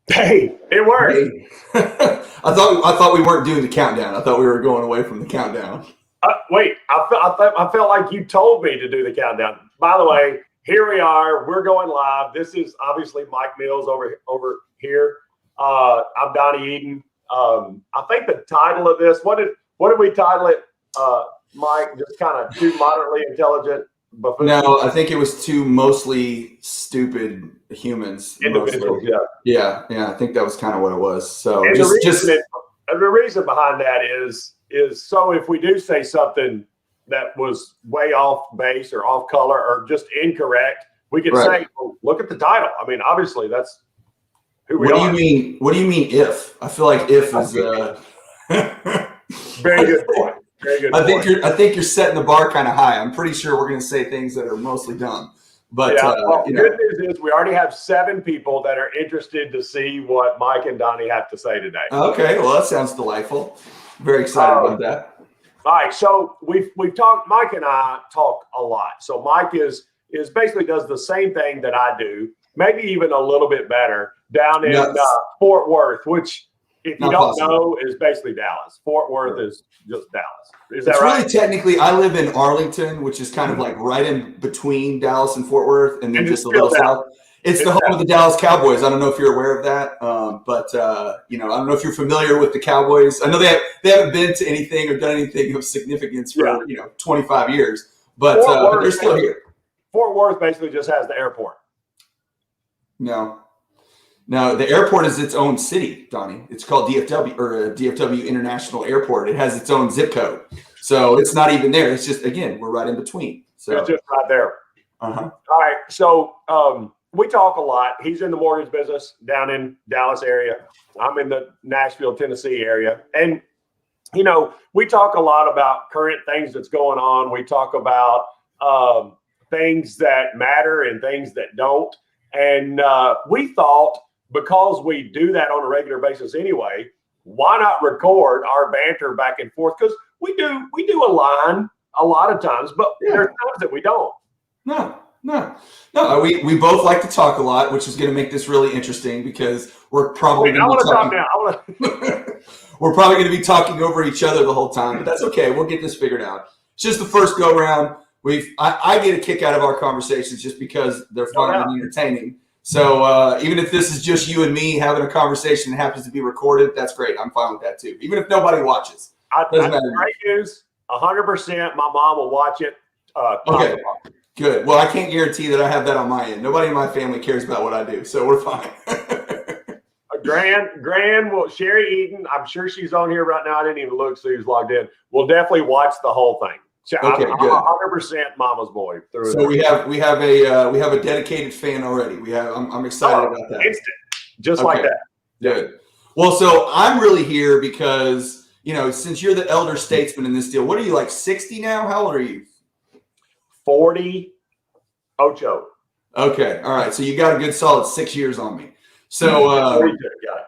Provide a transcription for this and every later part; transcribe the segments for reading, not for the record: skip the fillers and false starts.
Hey, it worked. Hey. I thought we weren't doing the countdown. I thought we were going away from the countdown. Wait, I felt like you told me to do the countdown. By the way, here we are. We're going live. This is obviously Mike Mills over here. I'm Donnie Eden. I think the title of this, what did we title it, Mike? Just kind of two moderately intelligent buffoons? No, I think it was two mostly stupid humans. Individuals, mostly. Yeah. I think that was kind of what it was. So and the the reason behind that is so if we do say something that was way off base or off color or just incorrect, we could say, well, look at the title. I mean, obviously that's who we are. What do you mean if? I feel like if is very good point. Very good point. I think you're setting the bar kind of high. I'm pretty sure we're going to say things that are mostly dumb. But good news is we already have 7 people that are interested to see what Mike and Donnie have to say today. Okay, well that sounds delightful. Very excited about that. All right, so we've talked. Mike and I talk a lot. So Mike is basically does the same thing that I do, maybe even a little bit better down in Fort Worth, which if you don't know is basically Dallas. Fort Worth is just Dallas. Is that right? Really technically, I live in Arlington, which is kind of like right in between Dallas and Fort Worth, and then just a little south. It's the home of the Dallas Cowboys. I don't know if you're aware of that, but I don't know if you're familiar with the Cowboys. I know they haven't been to anything or done anything of significance for 25 years, but they're still here. Fort Worth basically just has the airport. No, the airport is its own city, Donnie. It's called DFW or DFW International Airport. It has its own zip code, so it's not even there. It's just we're right in between. So it's just right there. Uh-huh. All right, so. We talk a lot. He's in the mortgage business down in Dallas area. I'm in the Nashville, Tennessee area. And, we talk a lot about current things that's going on. We talk about things that matter and things that don't. And we thought because we do that on a regular basis anyway, why not record our banter back and forth? Because we do align a lot of times, but there's times that we don't. No. We both like to talk a lot, which is going to make this really interesting because we're probably I want to talk now. We're probably going to be talking over each other the whole time, but that's okay. We'll get this figured out. It's just the first go round. I get a kick out of our conversations just because they're fun and entertaining. So even if this is just you and me having a conversation that happens to be recorded, that's great. I'm fine with that too. Even if nobody watches, doesn't matter. Great news. 100%. My mom will watch it. Okay. Good. Well, I can't guarantee that I have that on my end. Nobody in my family cares about what I do, so we're fine. Sherry Eden, I'm sure she's on here right now. I didn't even look, so who's logged in. We'll definitely watch the whole thing. Okay, I'm good. 100% mama's boy. So we have a dedicated fan already. I'm excited about that. Instant, just like that. Good. Well, so I'm really here because since you're the elder statesman in this deal, what are you, like 60 now? How old are you? 48. Okay. All right. So you got a good solid 6 years on me. So, 42, got it.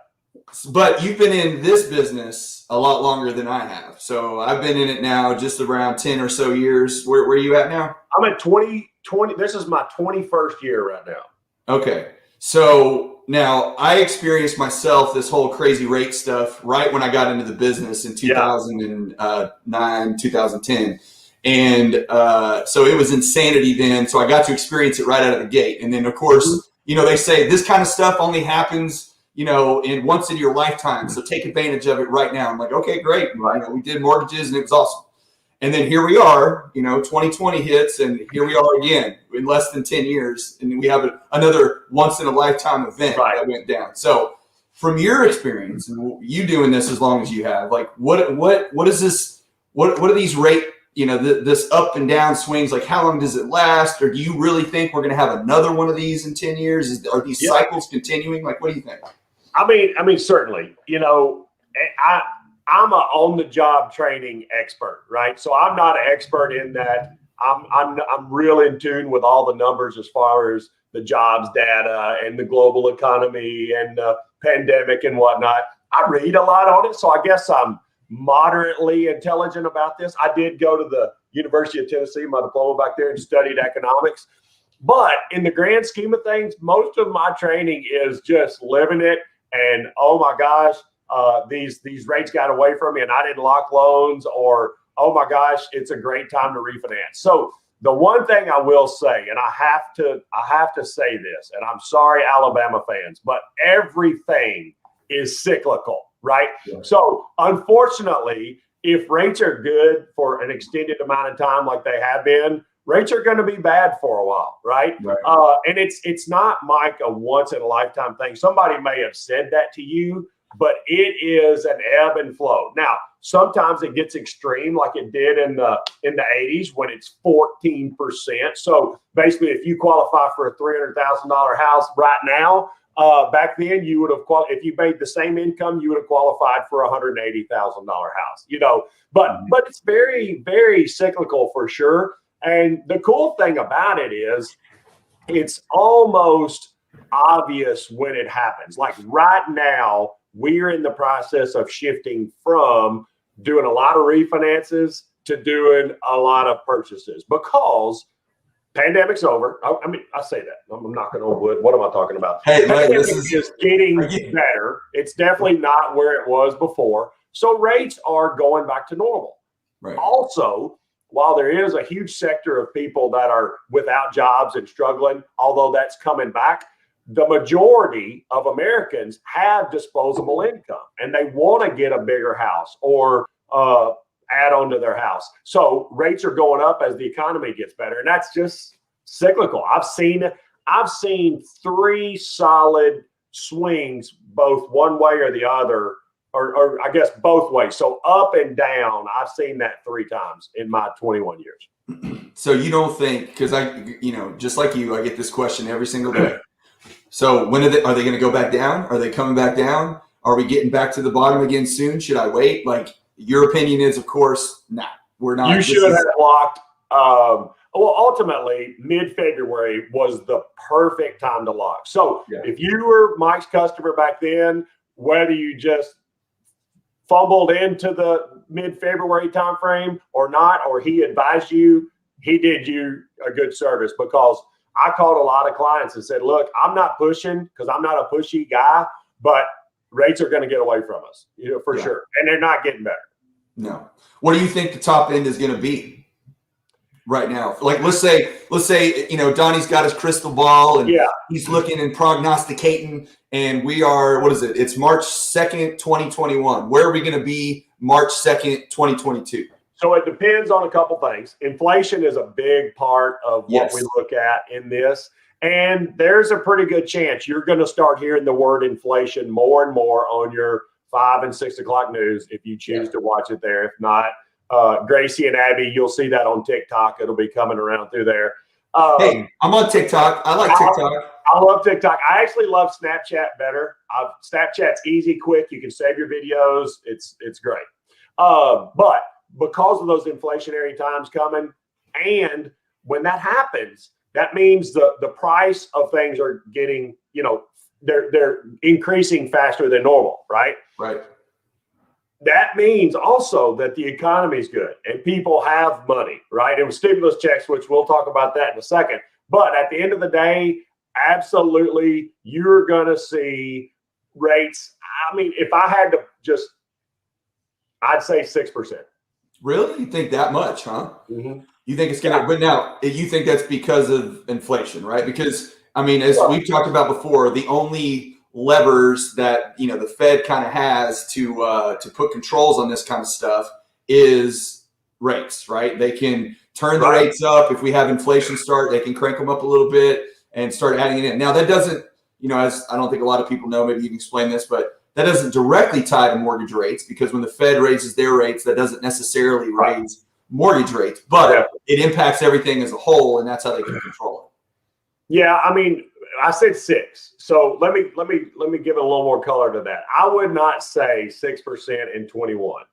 But you've been in this business a lot longer than I have. So I've been in it now just around 10 or so years. Where are you at now? I'm at 20. This is my 21st year right now. Okay. So now I experienced myself this whole crazy rate stuff right when I got into the business in 2009, 2010. And so it was insanity then. So I got to experience it right out of the gate. And then, of course, they say this kind of stuff only happens, in once in your lifetime. So take advantage of it right now. I'm like, okay, great. We did mortgages and it was awesome. And then here we are, 2020 hits and here we are again in less than 10 years. And we have another once in a lifetime event that went down. So from your experience and you doing this as long as you have, like what is this? What are these rate this up and down swings, like how long does it last? Or do you really think we're going to have another one of these in 10 years? Are these cycles continuing? Like, what do you think? I mean, certainly, I'm a on-the-job training expert, right? So I'm not an expert in that. I'm real in tune with all the numbers as far as the jobs data and the global economy and the pandemic and whatnot. I read a lot on it, so I guess I'm moderately intelligent about this. I did go to the University of Tennessee, my diploma back there, and studied economics. But in the grand scheme of things, most of my training is just living it and oh my gosh, these rates got away from me and I didn't lock loans, or oh my gosh, it's a great time to refinance. So the one thing I will say, and I have to say this, and I'm sorry, Alabama fans, but everything is cyclical, right? Yeah. So unfortunately, if rates are good for an extended amount of time like they have been, rates are going to be bad for a while, right? And it's not, Mike, a once in a lifetime thing. Somebody may have said that to you, but it is an ebb and flow. Now, sometimes it gets extreme, like it did in the 80s when it's 14%. So basically, if you qualify for a $300,000 house right now, back then you would have if you made the same income, you would have qualified for a $180,000 house. But it's very, very cyclical for sure. And the cool thing about it is, it's almost obvious when it happens. Like right now, we're in the process of shifting from doing a lot of refinances to doing a lot of purchases because pandemic's over. I mean, I say that. I'm knocking on wood. What am I talking about? Hey, this is getting better. It's definitely not where it was before. So rates are going back to normal. Right. Also, while there is a huge sector of people that are without jobs and struggling, although that's coming back, the majority of Americans have disposable income and they want to get a bigger house or add on to their house. So rates are going up as the economy gets better. And that's just cyclical. I've seen 3 solid swings, both one way or the other, or I guess both ways. So up and down, I've seen that 3 times in my 21 years. So you don't think, because just like you, I get this question every single day. So when are they going to go back down? Are they coming back down? Are we getting back to the bottom again soon? Should I wait? Like, your opinion is, of course, nah, we're not. You should have locked. Well, ultimately, mid-February was the perfect time to lock. So if you were Mike's customer back then, whether you just fumbled into the mid-February timeframe or not, or he advised you, he did you a good service, because I called a lot of clients and said, look, I'm not pushing because I'm not a pushy guy, but rates are going to get away from us, for sure. And they're not getting better. No. What do you think the top end is going to be right now? Like, let's say, Donnie's got his crystal ball and he's looking and prognosticating, and we are, what is it? It's March 2nd, 2021. Where are we going to be March 2nd, 2022? So it depends on a couple things. Inflation is a big part of what we look at in this. And there's a pretty good chance you're going to start hearing the word inflation more and more on your 5 and 6 o'clock news if you choose to watch it there. If not, Gracie and Abby, you'll see that on TikTok. It'll be coming around through there. Hey, I'm on TikTok. I like TikTok. I love TikTok. I actually love Snapchat better. Snapchat's easy, quick. You can save your videos. It's great. But because of those inflationary times coming, and when that happens, that means the price of things are getting, they're increasing faster than normal, right? Right. That means also that the economy is good and people have money, right? And with stimulus checks, which we'll talk about that in a second. But at the end of the day, absolutely, you're going to see rates. I mean, if I had to I'd say 6%. Really? You think that much, huh? Mm-hmm. You think it's going to, but now you think that's because of inflation, right? Because, I mean, as we've talked about before, the only levers that, the Fed kind of has to put controls on this kind of stuff is rates, right? They can turn the rates up. If we have inflation start, they can crank them up a little bit and start adding it in. Now that doesn't, as I don't think a lot of people know, maybe you can explain this, but that doesn't directly tie to mortgage rates, because when the Fed raises their rates, that doesn't necessarily raise mortgage rates, but it impacts everything as a whole, and that's how they can control it. Yeah, I mean, I said 6. So let me give it a little more color to that. I would not say 6% in 21.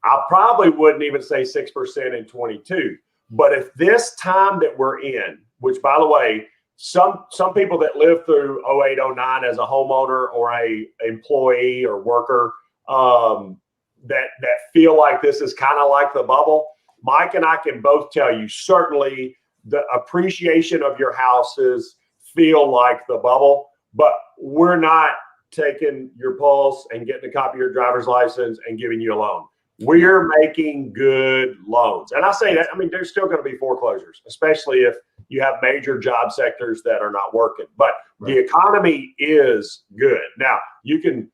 I probably wouldn't even say 6% in 22. But if this time that we're in, which by the way, some people that lived through 08, 09 as a homeowner or a employee or worker that feel like this is kind of like the bubble, Mike and I can both tell you, certainly the appreciation of your houses feel like the bubble, but we're not taking your pulse and getting a copy of your driver's license and giving you a loan. We're making good loans. And I say that, I mean, there's still going to be foreclosures, especially if you have major job sectors that are not working. But the economy is good. Now, you can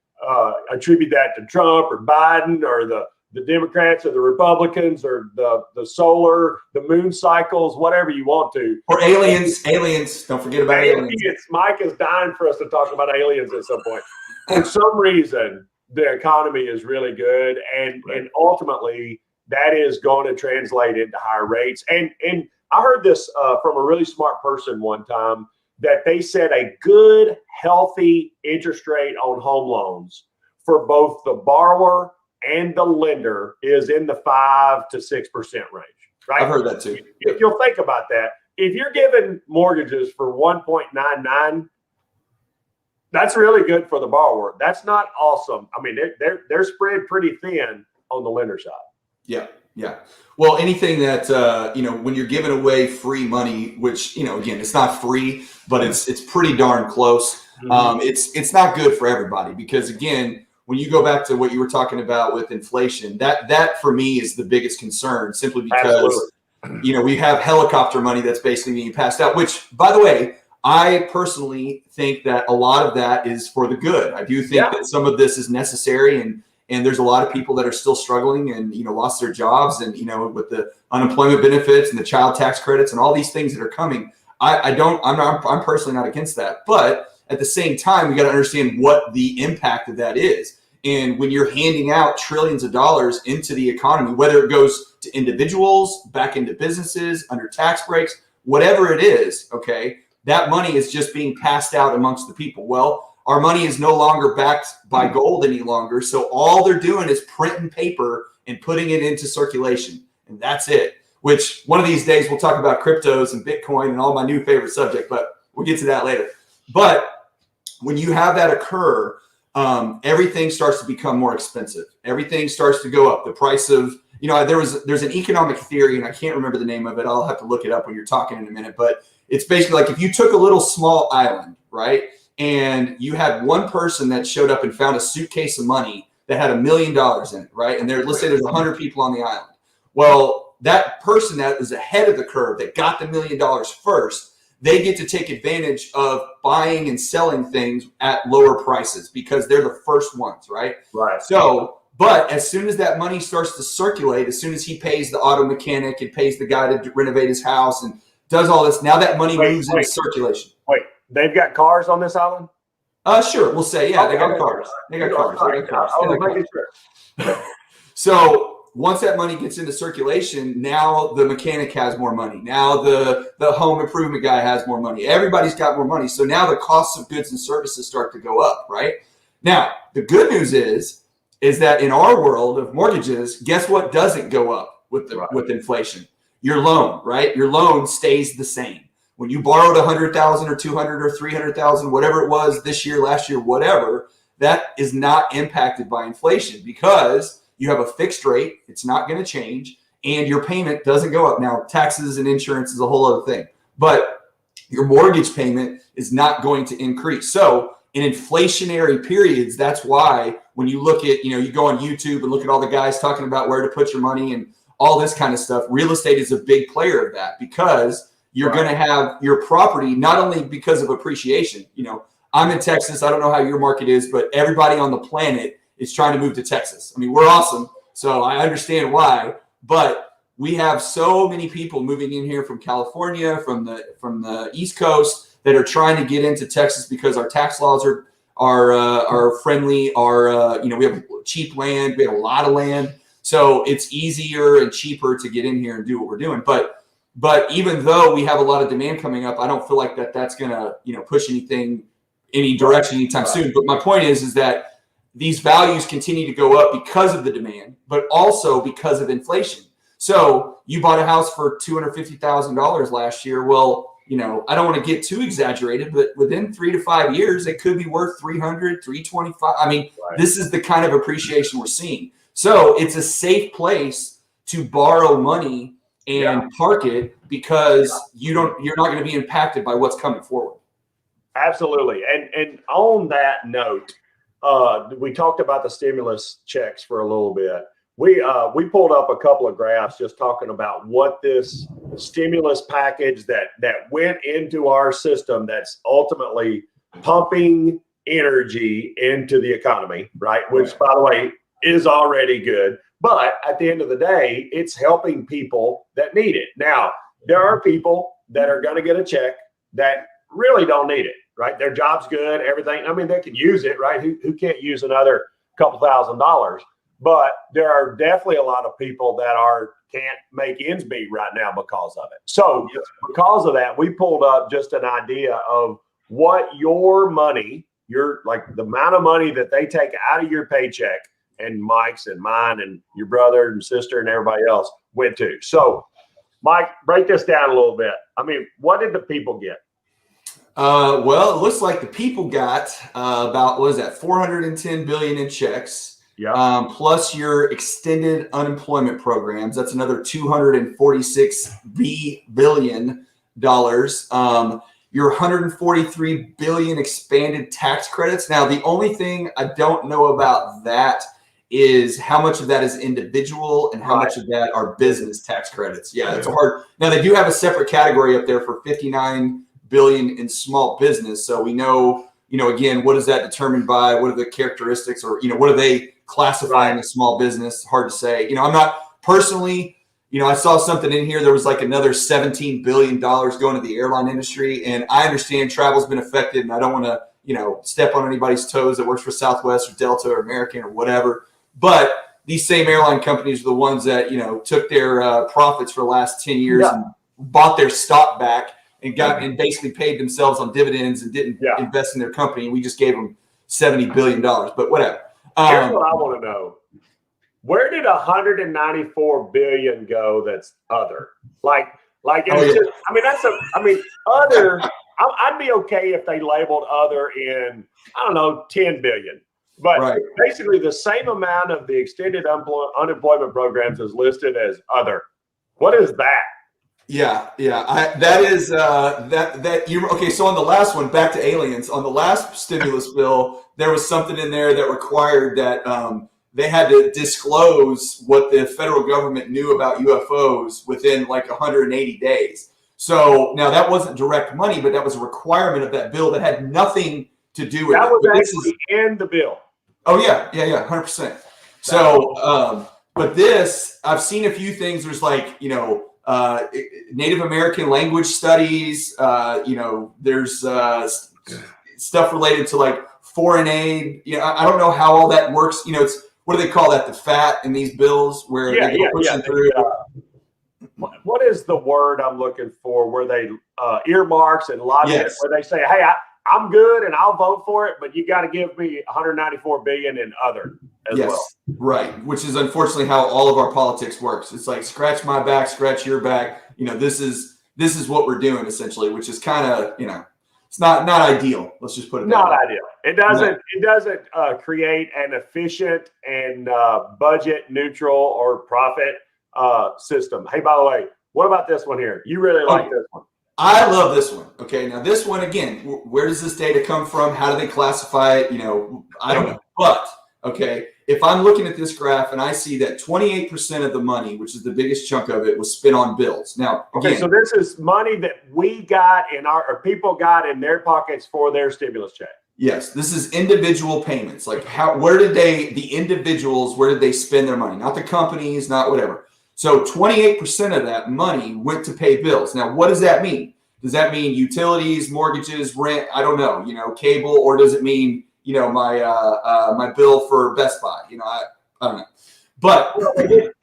attribute that to Trump or Biden or the Democrats or the Republicans or the solar, the moon cycles, whatever you want to. Or aliens. Don't forget about aliens. Mike is dying for us to talk about aliens at some point. For some reason, the economy is really good, and ultimately that is going to translate into higher rates. And I heard this from a really smart person one time, that they said a good, healthy interest rate on home loans for both the borrower and the lender is in the 5 to 6% range. Right? I've heard that too. If you'll think about that, if you're giving mortgages for 1.99, that's really good for the borrower. That's not awesome. I mean, they're spread pretty thin on the lender side. Yeah. Yeah. Well, anything that, when you're giving away free money, which, again, it's not free, but it's pretty darn close. Mm-hmm. It's not good for everybody because, again, when you go back to what you were talking about with inflation, that for me is the biggest concern, simply because, we have helicopter money that's basically being passed out, which, by the way, I personally think that a lot of that is for the good. I do think that some of this is necessary, and there's a lot of people that are still struggling and, lost their jobs, and, with the unemployment benefits and the child tax credits and all these things that are coming. I'm personally not against that. But at the same time, we got to understand what the impact of that is. And when you're handing out trillions of dollars into the economy, whether it goes to individuals, back into businesses, under tax breaks, whatever it is, okay, that money is just being passed out amongst the people. Well, our money is no longer backed by gold any longer. So all they're doing is printing paper and putting it into circulation. And that's it, which one of these days we'll talk about cryptos and Bitcoin and all my new favorite subject, but we'll get to that later. But when you have that occur, everything starts to become more expensive. Everything starts to go up. The price of, there's an economic theory, and I can't remember the name of it. I'll have to look it up when you're talking in a minute. But it's basically like if you took a little small island, right, and you had one person that showed up and found a suitcase of money that had $1 million in it, right? And let's say there's 100 people on the island. Well, that person that is ahead of the curve that got the $1 million first, they get to take advantage of buying and selling things at lower prices because they're the first ones, right? Right. So, but as soon as that money starts to circulate, as soon as he pays the auto mechanic and pays the guy to renovate his house and does all this, now that money moves into circulation. Wait, they've got cars on this island? Sure. We'll say, yeah, they got cars. They got cars. I was making sure. So once that money gets into circulation, now the mechanic has more money. Now the home improvement guy has more money. Everybody's got more money. So now the costs of goods and services start to go up, right? Now, the good news is that in our world of mortgages, guess what doesn't go up with inflation? Your loan, right? Your loan stays the same. When you borrowed $100,000 or $200,000 or $300,000, whatever it was this year, last year, whatever, that is not impacted by inflation because you have a fixed rate. It's not going to change, and your payment doesn't go up. Now, taxes and insurance is a whole other thing, but your mortgage payment is not going to increase. So in inflationary periods, that's why when you look at, you go on YouTube and look at all the guys talking about where to put your money and all this kind of stuff, real estate is a big player of that because you're going to have your property, not only because of appreciation. I'm in Texas. I don't know how your market is, but everybody on the planet is trying to move to Texas. I mean, we're awesome, so I understand why, but we have so many people moving in here from California, from the East Coast that are trying to get into Texas because our tax laws are friendly. We have cheap land. We have a lot of land. So it's easier and cheaper to get in here and do what we're doing. But even though we have a lot of demand coming up, I don't feel like that's going to, push any direction anytime soon. But my point is that these values continue to go up because of the demand, but also because of inflation. So you bought a house for $250,000 last year. Well, I don't want to get too exaggerated, but within 3 to 5 years, it could be worth 300, 325. I mean, This is the kind of appreciation we're seeing. So it's a safe place to borrow money and park it because you're not going to be impacted by what's coming forward. Absolutely. And on that note, we talked about the stimulus checks for a little bit. We pulled up a couple of graphs just talking about what this stimulus package that went into our system that's ultimately pumping energy into the economy, right? Which, by the way, is already good. But at the end of the day, it's helping people that need it. Now, there are people that are going to get a check that really don't need it, right? Their job's good, everything. I mean, they can use it, right? Who can't use another couple $1,000s? But there are definitely a lot of people that can't make ends meet right now because of it. So because of that, we pulled up just an idea of what your money, like the amount of money that they take out of your paycheck, and Mike's and mine and your brother and sister and everybody else went to. So, Mike, break this down a little bit. I mean, what did the people get? Well, it looks like the people got about, what is that, 410 billion in checks. Yeah. Plus your extended unemployment programs. That's another 246 billion dollars. Your 143 billion expanded tax credits. Now, the only thing I don't know about that is how much of that is individual and how much of that are business tax credits. Yeah, it's hard. Now, they do have a separate category up there for 59 billion in small business. So we know, again, what is that determined by? What are the characteristics, or, what are they classifying as small business? Hard to say. I'm not personally, I saw something in here. There was like another $17 billion going to the airline industry. And I understand travel's been affected, and I don't want to, step on anybody's toes that works for Southwest or Delta or American or whatever. But these same airline companies are the ones that, took their profits for the last 10 years and bought their stock back and and basically paid themselves on dividends and didn't invest in their company. And we just gave them $70 billion, but whatever. Here's what I want to know. Where did 194 billion go that's other? Like other, I'd be okay if they labeled other in, 10 billion. But basically the same amount of the extended unemployment programs is listed as other. What is that? Yeah. That is that you okay. So on the last one, back to aliens, on the last stimulus bill, there was something in there that required that they had to disclose what the federal government knew about UFOs within like 180 days. So now that wasn't direct money, but that was a requirement of that bill that had nothing to do with that. Was actually in the bill. Oh yeah, 100%. So, but this, I've seen a few things. There's like, Native American language studies. There's stuff related to like foreign aid. I don't know how all that works. It's, what do they call that? The fat in these bills where they go pushing through. What is the word I'm looking for? Where they earmarks and lobbyists, where they say, "Hey, I'm good and I'll vote for it, but you got to give me 194 billion in other as well." Right. Which is unfortunately how all of our politics works. It's like scratch my back, scratch your back. This is what we're doing essentially, which is kind of, it's not ideal. Let's just put it not ideal. It doesn't create an efficient and budget neutral or profit system. Hey, by the way, what about this one here? You really like this one? I love this one. Okay, now this one again, where does this data come from? How do they classify it? I don't know. But okay, if I'm looking at this graph and I see that 28% of the money, which is the biggest chunk of it, was spent on bills. Now, again, so this is money that we got or people got in their pockets for their stimulus check. Yes, this is individual payments. Like where did the individuals spend their money? Not the companies, not whatever. So 28% of that money went to pay bills. Now, what does that mean? Does that mean utilities, mortgages, rent? I don't know, cable, or does it mean, my bill for Best Buy? I don't know. But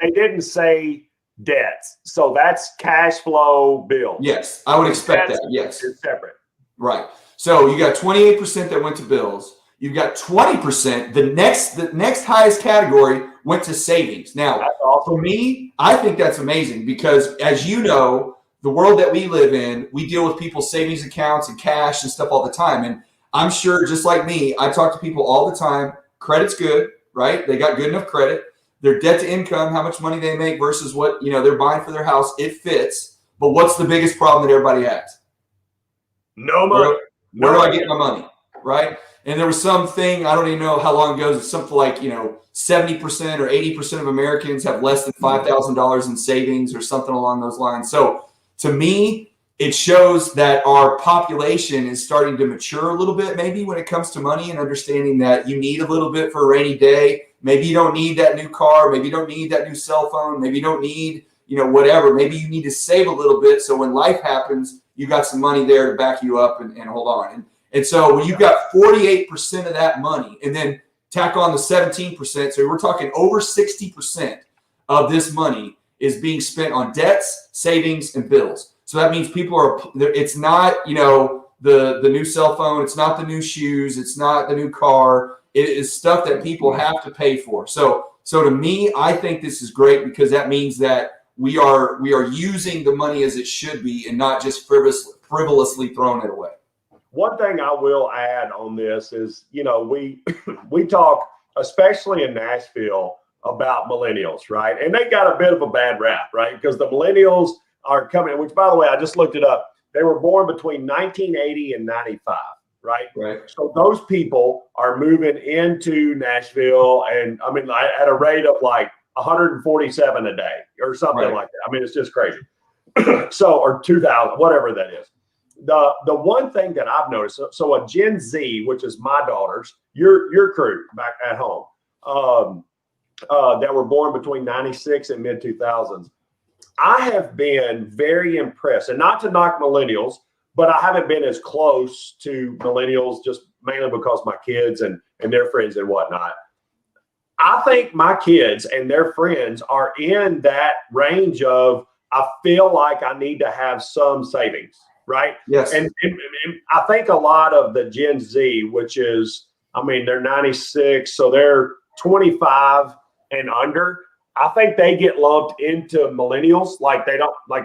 they didn't say debts. So that's cash flow bills. Yes, I would expect that. Yes. It's separate. Right. So you got 28% that went to bills. You've got 20%. The next highest category went to savings. Now, for me, I think that's amazing because, as you know, the world that we live in, we deal with people's savings accounts and cash and stuff all the time. And I'm sure, just like me, I talk to people all the time. Credit's good, right? They got good enough credit. Their debt to income, how much money they make versus what they're buying for their house, it fits. But what's the biggest problem that everybody has? No money. Where do I get my money, right? And there was something, I don't even know how long ago, it's something like, 70% or 80% of Americans have less than $5,000 in savings or something along those lines. So to me, it shows that our population is starting to mature a little bit, maybe when it comes to money, and understanding that you need a little bit for a rainy day. Maybe you don't need that new car. Maybe you don't need that new cell phone. Maybe you don't need, whatever. Maybe you need to save a little bit, so when life happens, you got some money there to back you up and hold on. And so when you've got 48% of that money, and then tack on the 17%, so we're talking over 60% of this money is being spent on debts, savings, and bills. So that means people are, it's not, the new cell phone, it's not the new shoes, it's not the new car. It is stuff that people have to pay for. So to me, I think this is great, because that means that we are using the money as it should be, and not just frivolously throwing it away. One thing I will add on this is, we talk, especially in Nashville, about millennials, right? And they got a bit of a bad rap, right? Because the millennials are coming, which, by the way, I just looked it up. They were born between 1980 and 95, right? Right. So those people are moving into Nashville, and I mean, at a rate of like 147 a day or something like that. I mean, it's just crazy. So, or 2,000, whatever that is. The one thing that I've noticed, so a Gen Z, which is my daughters, your crew back at home, that were born between 96 and mid 2000s, I have been very impressed, and not to knock millennials, but I haven't been as close to millennials, just mainly because my kids and their friends and whatnot. I think my kids and their friends are in that range of, I feel like I need to have some savings, right? Yes. And I think a lot of the Gen Z, which is, I mean, they're 96, so they're 25 and under. I think they get lumped into millennials, like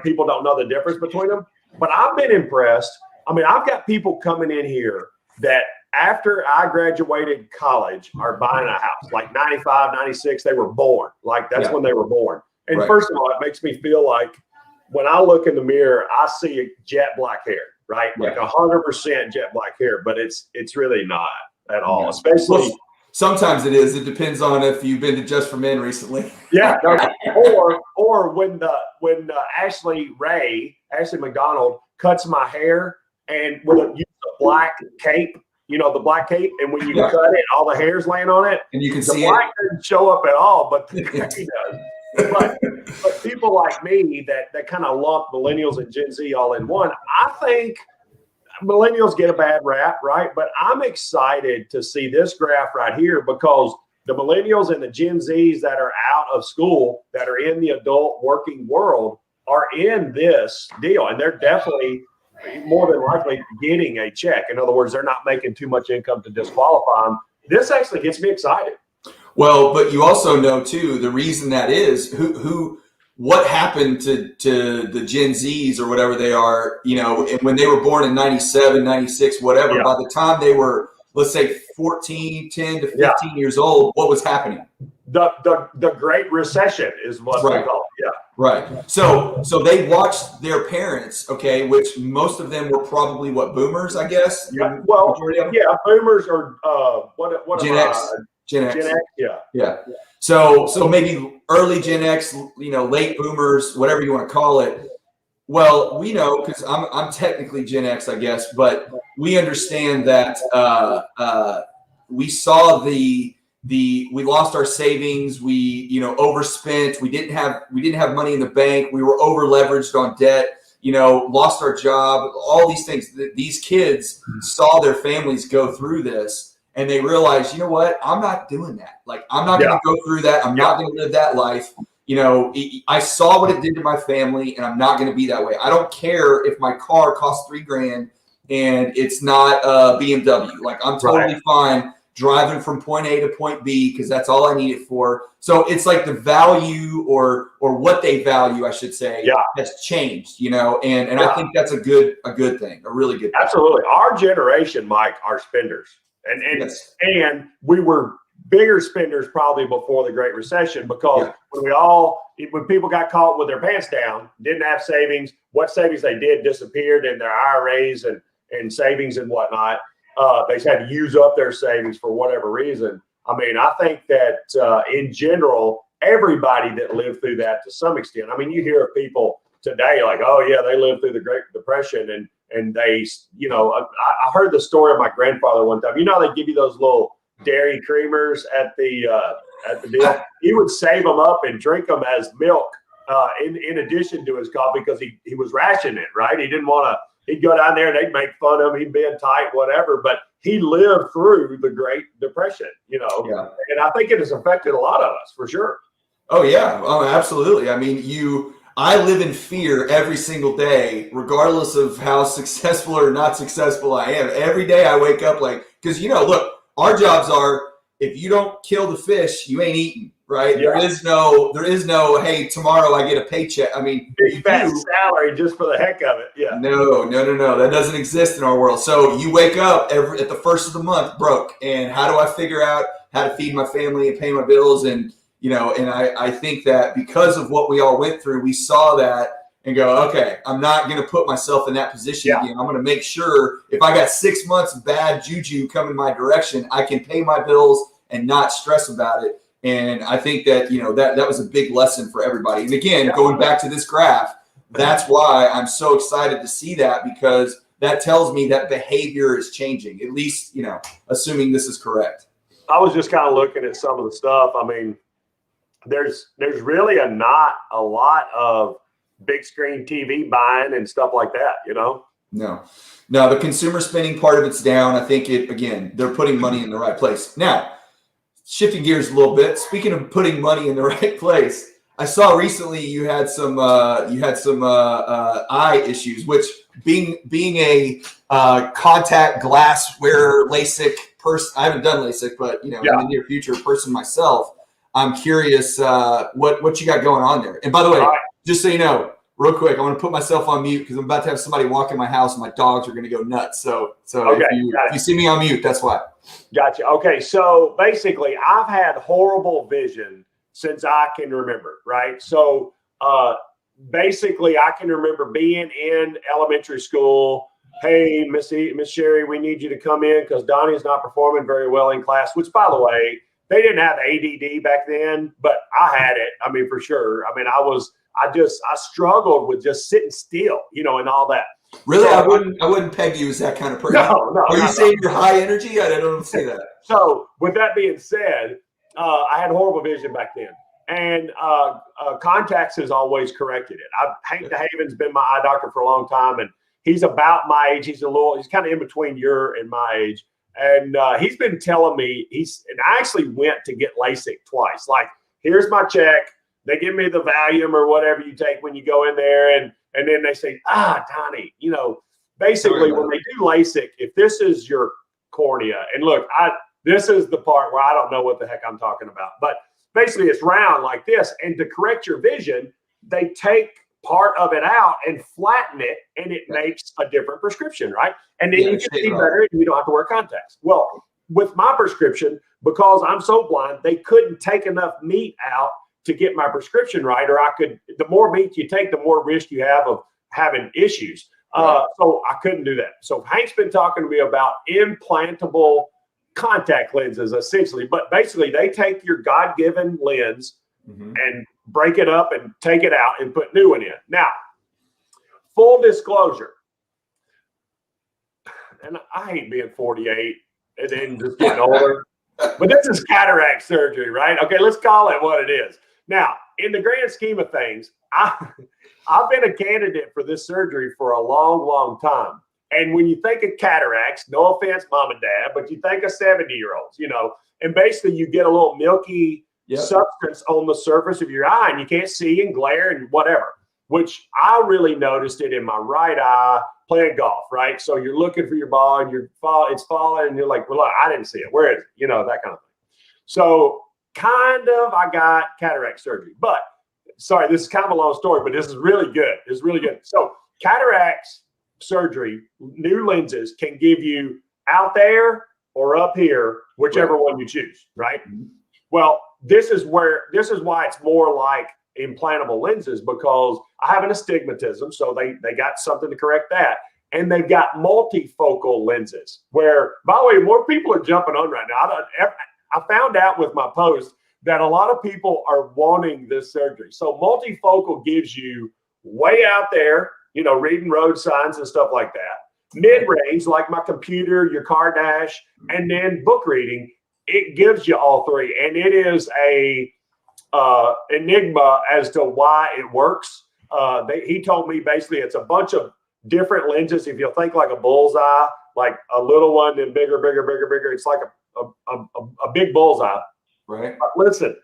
people don't know the difference between them. But I've been impressed. I mean, I've got people coming in here that after I graduated college are buying a house, like 95, 96, they were born. Like that's when they were born. And first of all, it makes me feel like when I look in the mirror, I see jet black hair, right? Like 100% jet black hair, but it's really not at all, especially. Well, sometimes it is. It depends on if you've been to Just for Men recently. Yeah. Or when Ashley McDonald cuts my hair and with a black cape, the black cape, and when you cut it, all the hair's laying on it. And you can the see black doesn't show up at all, but the gray does. But people like me that kind of lump millennials and Gen Z all in one, I think millennials get a bad rap, right? But I'm excited to see this graph right here, because the millennials and the Gen Zs that are out of school, that are in the adult working world, are in this deal. And they're definitely more than likely getting a check. In other words, they're not making too much income to disqualify them. This actually gets me excited. Well, but you also know too, the reason that is what happened to the Gen Zs or whatever they are, when they were born in 97, 96, whatever, by the time they were, let's say 10 to 15 years old, what was happening? The Great Recession is what they call it. Yeah. Right. So they watched their parents, okay, which most of them were probably boomers, I guess. Yeah. Well, boomers or what Gen X. Gen X. Yeah. So maybe early Gen X, late boomers, whatever you want to call it. Well, we know, because I'm technically Gen X, I guess, but we understand that we saw we lost our savings, we overspent, we didn't have money in the bank, we were over leveraged on debt, lost our job, all these things. These kids saw their families go through this. And they realized, you know what? I'm not doing that. Like, I'm not going to go through that. I'm not going to live that life. I saw what it did to my family, and I'm not going to be that way. I don't care if my car costs $3,000 and it's not a BMW. Like, I'm totally fine driving from point A to point B, because that's all I need it for. So it's like the value or what they value, I should say, has changed. And I think that's a good thing, a really good thing. Absolutely. Our generation, Mike, are spenders. And we were bigger spenders probably before the Great Recession, because when people got caught with their pants down, didn't have savings, what savings they did disappeared in their IRAs and savings and whatnot. they just had to use up their savings for whatever reason. I mean, I think that in general, everybody that lived through that to some extent. I mean, you hear of people today like, oh yeah, they lived through the Great Depression, and they, I heard the story of my grandfather one time. You know, they give you those little dairy creamers at the deal. He would save them up and drink them as milk in addition to his coffee because he was rationing it, right? He didn't want to. He'd go down there and they'd make fun of him. He'd be in tight, whatever. But he lived through the Great Depression, Yeah. And I think it has affected a lot of us for sure. Oh yeah. Oh, absolutely. I mean, I live in fear every single day, regardless of how successful or not successful I am. Every day I wake up because, look, our jobs are, if you don't kill the fish, you ain't eating, right? Yeah. There is no, hey, tomorrow I get a paycheck. I mean, big fat salary just for the heck of it. Yeah. No. That doesn't exist in our world. So you wake up at the first of the month broke. And how do I figure out how to feed my family and pay my bills? And, and I think that because of what we all went through, we saw that and go, okay, I'm not going to put myself in that position again. I'm going to make sure if I got 6 months of bad juju coming my direction, I can pay my bills and not stress about it. And I think that, that was a big lesson for everybody. And again, going back to this graph, that's why I'm so excited to see that, because that tells me that behavior is changing, at least, assuming this is correct. I was just kind of looking at some of the stuff. I mean, there's really not a lot of big screen TV buying and stuff like that, No, the consumer spending part of it's down. I think they're putting money in the right place. Now, shifting gears a little bit. Speaking of putting money in the right place, I saw recently you had some eye issues, which being a contact glass wearer, LASIK person, I haven't done LASIK, but in the near future person myself, I'm curious what you got going on there. And by the way, just so you know, real quick, I want to put myself on mute because I'm about to have somebody walk in my house and my dogs are going to go nuts. So okay, if you see me on mute, that's why. Gotcha. Okay, so basically, I've had horrible vision since I can remember, right? So basically, I can remember being in elementary school. Hey, Miss Sherry, we need you to come in because Donnie's not performing very well in class, which, by the way, they didn't have ADD back then, but I had it. I mean, for sure. I mean, I struggled with just sitting still, and all that. Really? So, I wouldn't peg you as that kind of person. No. Are you saying you're high energy? I don't see that. So with that being said, I had horrible vision back then. And contacts has always corrected it. Hank DeHaven's been my eye doctor for a long time, and he's about my age. He's kind of in between your and my age. And he's been telling me and I actually went to get LASIK twice. Like, here's my check. They give me the Valium or whatever you take when you go in there. And then they say, Donnie, basically when they do LASIK, if this is your cornea, and look, this is the part where I don't know what the heck I'm talking about, but basically it's round like this. And to correct your vision, they take part of it out and flatten it, and it makes a different prescription, right? And then you can see better and you don't have to wear contacts. Well, with my prescription, because I'm so blind, they couldn't take enough meat out to get my prescription right, or the more meat you take, the more risk you have of having issues. Right. So I couldn't do that. So Hank's been talking to me about implantable contact lenses, essentially. But basically, they take your God-given lens and break it up and take it out and put new one in. Now, full disclosure, and I hate being 48 and then just getting older, but this is cataract surgery, right? Okay, let's call it what it is. Now, in the grand scheme of things, I've been a candidate for this surgery for a long, long time. And when you think of cataracts, no offense, mom and dad, but you think of 70-year-olds, and basically you get a little milky substance on the surface of your eye and you can't see and glare and whatever, which I really noticed it in my right eye playing golf, right? So you're looking for your ball and it's falling and you're like, well, look, I didn't see it. Where is it? That kind of thing. So I got cataract surgery, but sorry, this is kind of a long story, but this is really good. It's really good. So cataracts surgery, new lenses can give you out there or up here, whichever one you choose, right? Well, this is why it's more like implantable lenses, because I have an astigmatism, so they got something to correct that. and they've got multifocal lenses. Where, by the way, more people are jumping on right now. I found out with my post that a lot of people are wanting this surgery. So multifocal gives you way out there, reading road signs and stuff like that. Mid-range, like my computer, your car dash, and then book reading. It gives you all three, and it is a enigma as to why it works. He told me basically it's a bunch of different lenses. If you think like a bullseye, like a little one, then bigger, it's like a big bullseye. Right. But listen,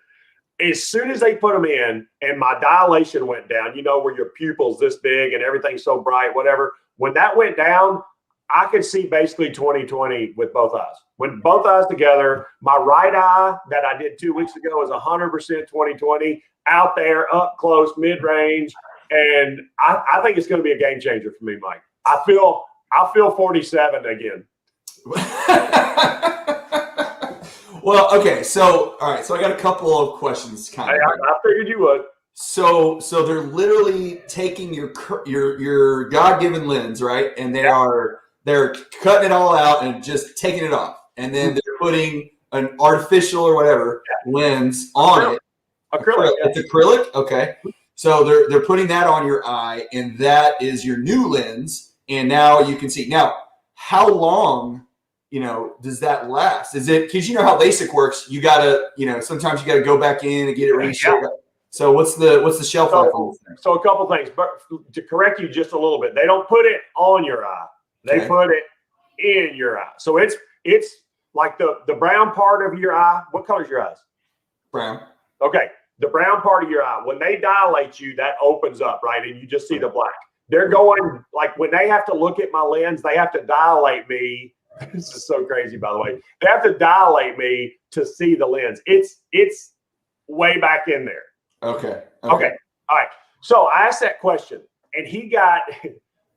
as soon as they put them in and my dilation went down, where your pupil's this big and everything's so bright, whatever. When that went down, I could see basically 20/20 with both eyes. When both eyes together, my right eye that I did 2 weeks ago is 100% 20/20 out there, up close, mid-range. And I think it's going to be a game changer for me, Mike. I feel 47 again. Well, okay. So, all right. So I got a couple of questions. I figured you would. So they're literally taking your God-given lens, right? And they're cutting it all out and just taking it off. And then they're putting an artificial or whatever lens on it. Acrylic. It's acrylic? Okay. So they're putting that on your eye, and that is your new lens. And now you can see. Now, how long, does that last? Is it, because how LASIK works, you gotta, sometimes you gotta go back in and get it reshaped. Yeah. So what's the shelf life on this thing? So a couple things, but to correct you just a little bit, they don't put it on your eye. They put it in your eye. So it's like the brown part of your eye. What color is your eyes? Brown. Okay. The brown part of your eye, when they dilate you, that opens up, right? And you just see the black. They're going, like when they have to look at my lens, they have to dilate me. This is so crazy, by the way. They have to dilate me to see the lens. It's way back in there. Okay. All right. So I asked that question, and he got,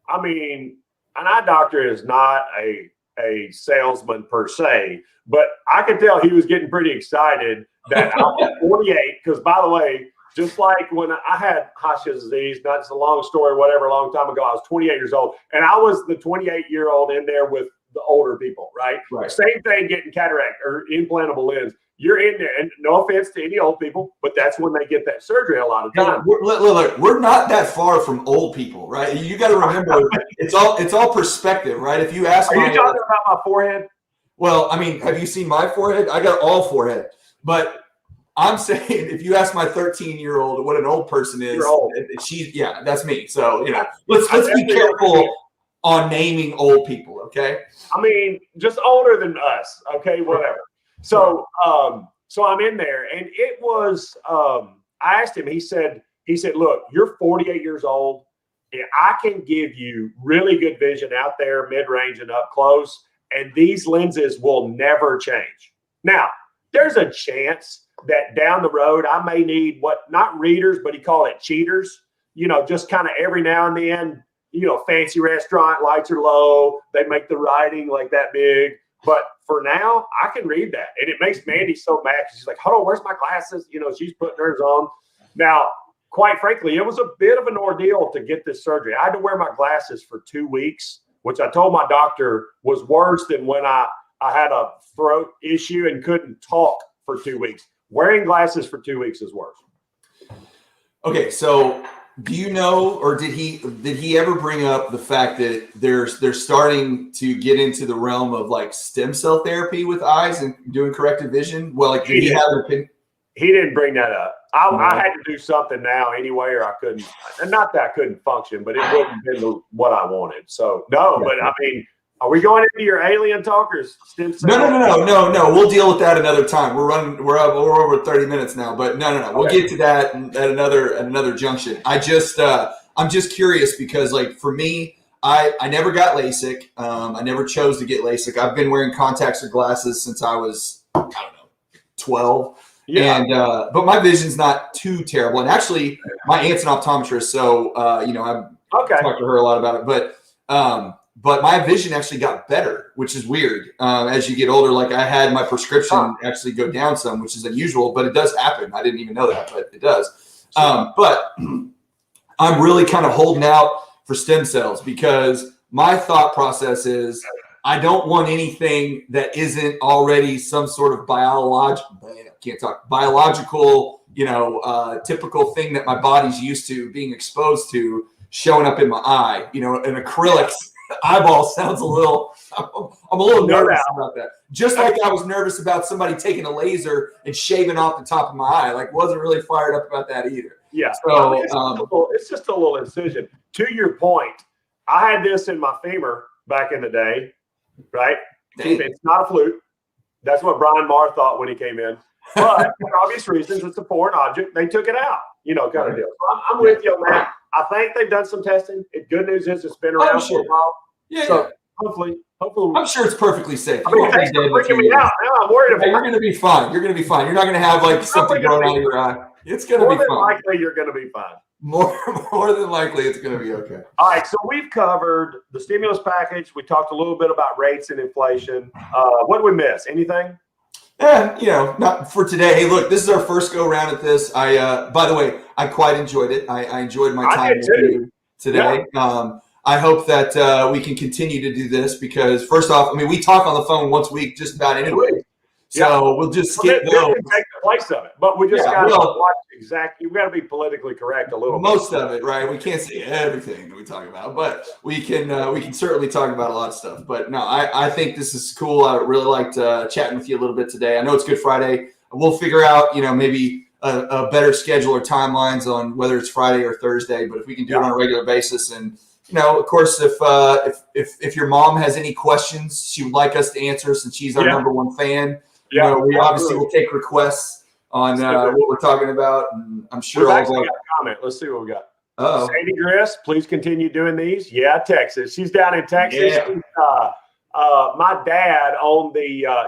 an eye doctor is not a salesman per se, but I could tell he was getting pretty excited that I was 48. Because, by the way, just like when I had Hashimoto's disease, that's a long story, whatever, a long time ago, I was 28 years old, and I was the 28-year-old in there with the older people, right? Same thing getting cataract or implantable lens. You're in there, and no offense to any old people, but that's when they get that surgery a lot of times. Look, we're not that far from old people, right? You got to remember, it's all perspective, right? If you ask, are you talking about my forehead? Well, have you seen my forehead? I got all forehead, but I'm saying if you ask my 13-year-old what an old person is, that's me. So let's be careful on naming old people, okay? Just older than us, okay, whatever. So I'm in there, and it was. I asked him. He said, look, you're 48 years old, and I can give you really good vision out there, mid-range and up close, and these lenses will never change. Now, there's a chance that down the road I may need not readers, but he called it cheaters. Just kind of every now and then. Fancy restaurant, lights are low. They make the writing like that big. But for now, I can read that. And it makes Mandy so mad. She's like, hold on, where's my glasses? She's putting hers on. Now, quite frankly, it was a bit of an ordeal to get this surgery. I had to wear my glasses for 2 weeks, which I told my doctor was worse than when I had a throat issue and couldn't talk for 2 weeks. Wearing glasses for 2 weeks is worse. Okay, so do you know, or did he ever bring up the fact that they're starting to get into the realm of like stem cell therapy with eyes and doing corrective vision? Well, like, did he have an opinion? He didn't bring that up. I had to do something now anyway, or I couldn't. And not that I couldn't function, but it wouldn't have been what I wanted. So no, but are we going into your alien talkers? Stem cell? No. We'll deal with that another time. We're over 30 minutes now, but no. We'll get to that at another junction. I'm just curious because, like, for me, I never got LASIK. I never chose to get LASIK. I've been wearing contacts or glasses since I was 12. Yeah. And but my vision's not too terrible. And actually, my aunt's an optometrist, so I've talked to her a lot about it. But my vision actually got better, which is weird. As you get older, like I had my prescription actually go down some, which is unusual, but it does happen. I didn't even know that, but it does. But I'm really kind of holding out for stem cells because my thought process is I don't want anything that isn't already some sort of biological, typical thing that my body's used to being exposed to showing up in my eye. An acrylic eyeball sounds a little, I'm a little nervous about that. Just like I was nervous about somebody taking a laser and shaving off the top of my eye. Like, wasn't really fired up about that either. Yeah. So it's just a little incision. To your point, I had this in my femur back in the day, right? It's not a fluke. That's what Brian Marr thought when he came in. But for obvious reasons, it's a foreign object. They took it out, kind of deal. So I'm with you on that. I think they've done some testing. Good news is it's been around for a while. Yeah. So hopefully. I'm sure it's perfectly safe. Thanks for freaking me out. Now I'm worried about You're going to be fine. You're going to be fine. You're not going to have like something growing out of your eye. It's going to be fine. More than likely, you're going to be fine. More than likely, it's going to be okay. All right, so we've covered the stimulus package. We talked a little bit about rates and inflation. What did we miss? Anything? Not for today. Hey, look, this is our first go around at this. By the way, I quite enjoyed it. I enjoyed my time with you today. Yeah. I hope that we can continue to do this because, first off, we talk on the phone once a week just about anyway. So we'll just skip those. Take the place of it, but we just got to watch exactly. We've got to be politically correct a little bit. Most of it, right? We can't say everything that we talk about, but we can certainly talk about a lot of stuff. But no, I think this is cool. I really liked chatting with you a little bit today. I know it's Good Friday. We'll figure out, maybe a better schedule or timelines on whether it's Friday or Thursday. But if we can do it on a regular basis, and of course, if your mom has any questions she would like us to answer, since she's our number one fan. We obviously will take requests on what we're talking about, and I'm sure We've actually got a comment. Let's see what we got. Sandy Griss, please continue doing these. Yeah, Texas. She's down in Texas. Yeah. My dad owned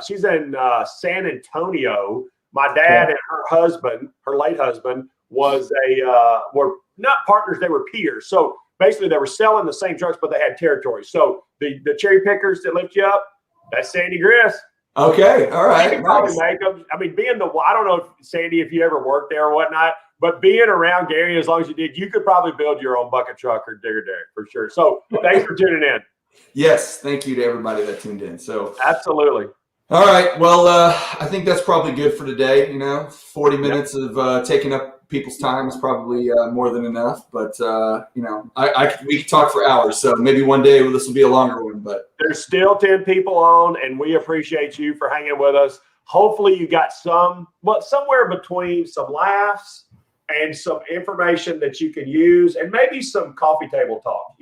she's in San Antonio. My dad and her husband, her late husband, were not partners, they were peers. So basically they were selling the same trucks, but they had territories. So the cherry pickers that lift you up, that's Sandy Griss. Okay, all right. Nice. Make them. I don't know, Sandy, if you ever worked there or whatnot, but being around Gary as long as you did, you could probably build your own bucket truck or digger derrick for sure. So thanks for tuning in. Yes, thank you to everybody that tuned in. So absolutely. All right. Well, I think that's probably good for today. 40 minutes of taking up people's time is probably more than enough. But we could talk for hours. So maybe one day this will be a longer one. But there's still 10 people on, and we appreciate you for hanging with us. Hopefully, you got somewhere between some laughs and some information that you can use, and maybe some coffee table talk.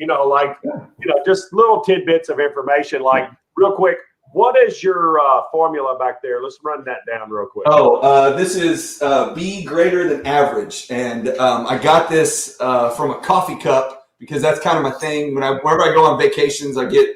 Just little tidbits of information. Like real quick. What is your formula back there? Let's run that down real quick. This is B greater than average. And I got this from a coffee cup because that's kind of my thing. Whenever I go on vacations, I get,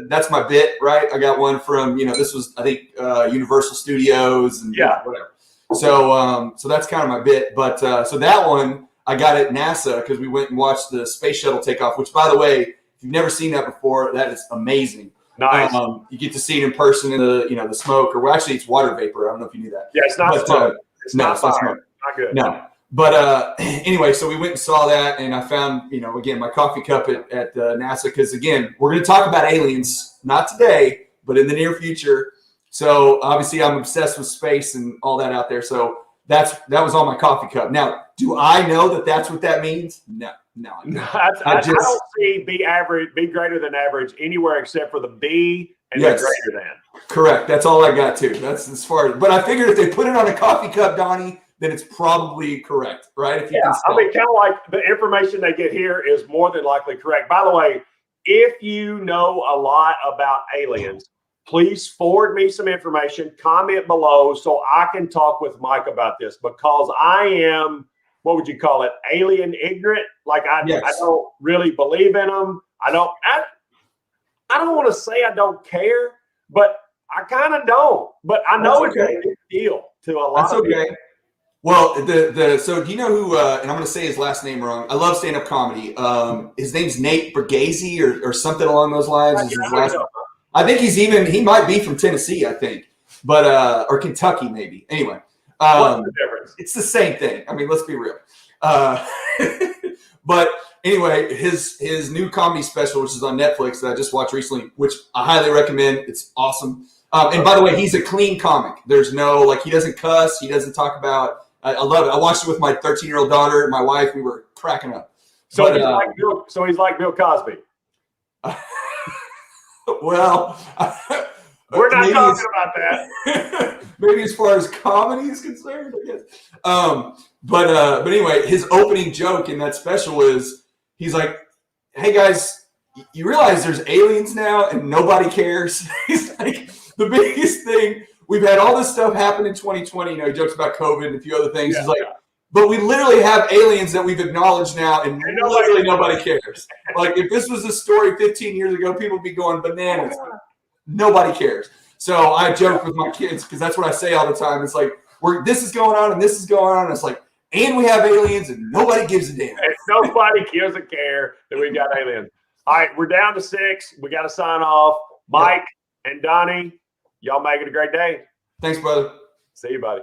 that's my bit, right? I got one from, this was, I think, Universal Studios and whatever. So that's kind of my bit. But so that one, I got at NASA because we went and watched the space shuttle take off, which, by the way, if you've never seen that before, that is amazing. Nice. You get to see it in person in the smoke, or actually it's water vapor. I don't know if you knew that. Yeah, it's not smoke. It's not smoke. Not good. No. But anyway, so we went and saw that, and I found, again, my coffee cup at NASA because, again, we're going to talk about aliens, not today, but in the near future. So obviously I'm obsessed with space and all that out there. So that was on my coffee cup. Now, do I know that that's what that means? No. I don't see be greater than average anywhere except for the B and the greater than. Correct. That's all I got too. That's as far as. But I figured if they put it on a coffee cup, Donnie, then it's probably correct, right? Kind of like the information they get here is more than likely correct. By the way, if you know a lot about aliens, please forward me some information, comment below so I can talk with Mike about this because I am. What would you call it? Alien ignorant? Like I don't really believe in them. I don't want to say I don't care, but I kind of don't. But I know it's a big deal to a lot of people. Well, so do you know who? And I'm going to say his last name wrong. I love stand-up comedy. His name's Nate Bargatze or something along those lines. I think he might be from Tennessee. I think, but or Kentucky maybe. Anyway. What's the difference? It's the same thing. Let's be real. But anyway, his new comedy special, which is on Netflix that I just watched recently, which I highly recommend. It's awesome. And by the way, he's a clean comic. There's no, like, he doesn't cuss. He doesn't talk about, I love it. I watched it with my 13-year-old daughter and my wife. We were cracking up. So, But, he's like Bill Cosby. Well, we're not talking about that. Maybe as far as comedy is concerned, I guess. But anyway, his opening joke in that special is he's like, "Hey guys, you realize there's aliens now and nobody cares." He's like, the biggest thing, we've had all this stuff happen in 2020. You know, he jokes about COVID and a few other things. He's like, but we literally have aliens that we've acknowledged now, and literally nobody cares. Like, if this was a story 15 years ago, people would be going bananas. Nobody cares. So I joke with my kids because that's what I say all the time. It's like, this is going on and this is going on. And it's like, and we have aliens and nobody gives a damn. And nobody gives a care that we got aliens. All right, we're down to 6. We got to sign off. Mike and Donnie, y'all make it a great day. Thanks, brother. See you, buddy.